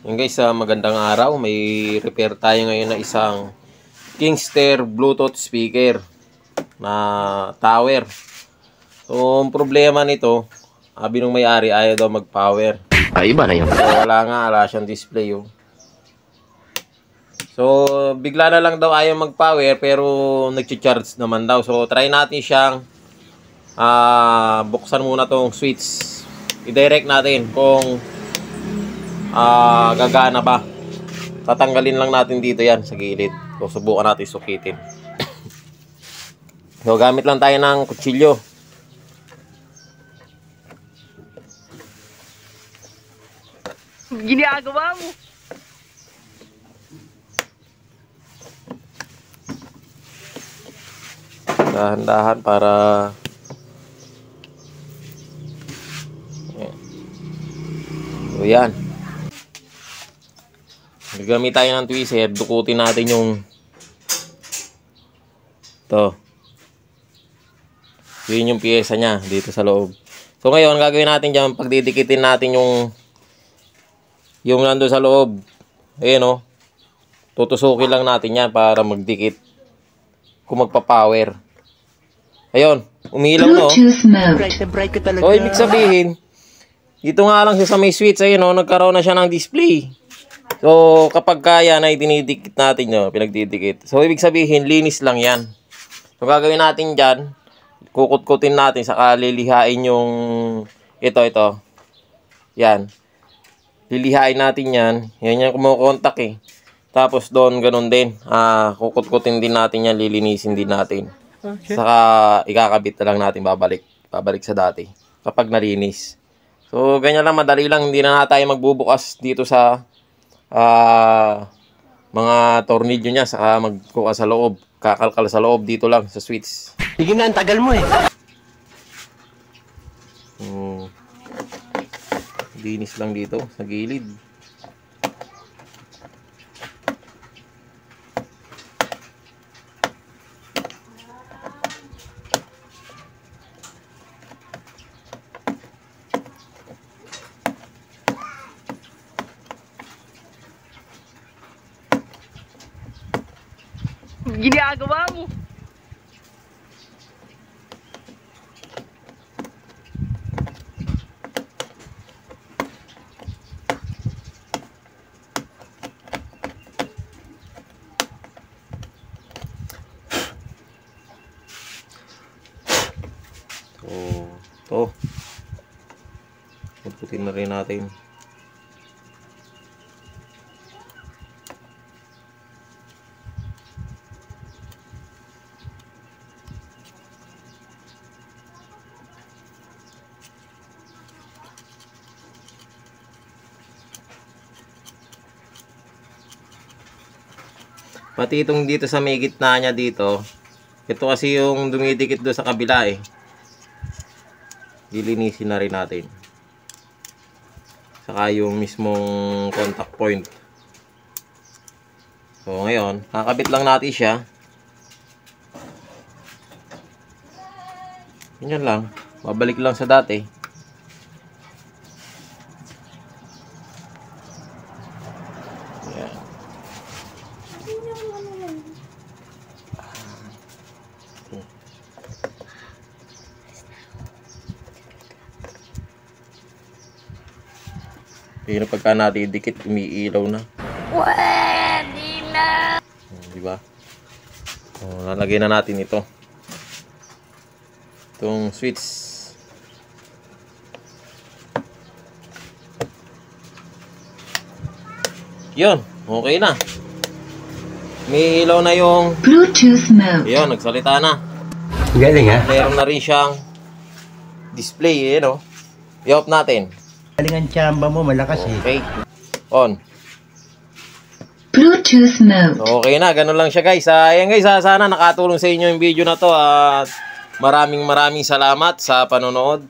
Yun guys, magandang araw. May repair tayo ngayon na isang Kingster Bluetooth speaker na tower. So, ang problema nito, sabi nung may-ari, ayaw daw mag-power. Iba na yun. So, wala siyang display. Oh. So, bigla na lang daw ayaw mag-power pero nag-charge naman daw. So, try natin siyang buksan muna tong switch. I-direct natin kung gagana ba. Tatanggalin lang natin dito yan sa gilid. So, subukan natin sukitin. So, gamit lang tayo ng kutsilyo. Ginagawa mo. Dahan-dahan para so, yan. Gagamit tayo ng tweezer. Dukutin natin yung to. Yun yung piyesa niya dito sa loob. So ngayon, gagawin natin dyan, pagdidikitin natin yung nando sa loob. Ayan o. Tutusukin lang natin yan para magdikit kung magpa-power. Ayun, umiilaw no. Bright ka talaga. So, ibig sabihin, dito nga lang siya sa may switch, ayun o, nagkaroon na siya ng display. So, kapag kaya na itinidikit natin nyo, pinagdidikit. So, ibig sabihin, linis lang yan. So, gagawin natin dyan, kukut-kutin natin, saka lilihain yung, ito. Yan. Lilihain natin yan. Yan yung kumukontak eh. Tapos, doon, ganun din. Kukut-kutin din natin yan, lilinisin din natin. Okay. Saka, ikakabit na lang natin, babalik sa dati. Kapag nalinis. So, ganyan lang, madali lang. Hindi na tayo magbubukas dito sa mga tornilyo niya. Saka magkuha sa loob. Kakalkal sa loob dito lang, sa switch. Sige na, ang tagal mo eh. Linis lang dito, sa gilid. Ginagawa mo. So, ito. Putin na rin natin. Pati itong dito sa may gitna niya dito, ito kasi yung dumidikit doon sa kabila eh. Dilinisin na rin natin. Saka yung mismong contact point. So ngayon, kakabit lang natin siya. Ganyan lang. Babalik lang sa dati. Pero pagka natidikit, umiilaw na. Pwede na. Diba? So, lalagyan na natin ito. Itong switch. Yun, okay na. Umiilaw na yung Bluetooth mode. yun, nagsalita na. Galing ha? Meron na rin siyang display, no? I-off natin. Galing ang tsamba mo, malakas eh. Okay. On. Bluetooth mode. Okay na, ganun lang siya guys. Ayan guys, sana nakatulong sa inyo yung video na to. At maraming salamat sa panonood.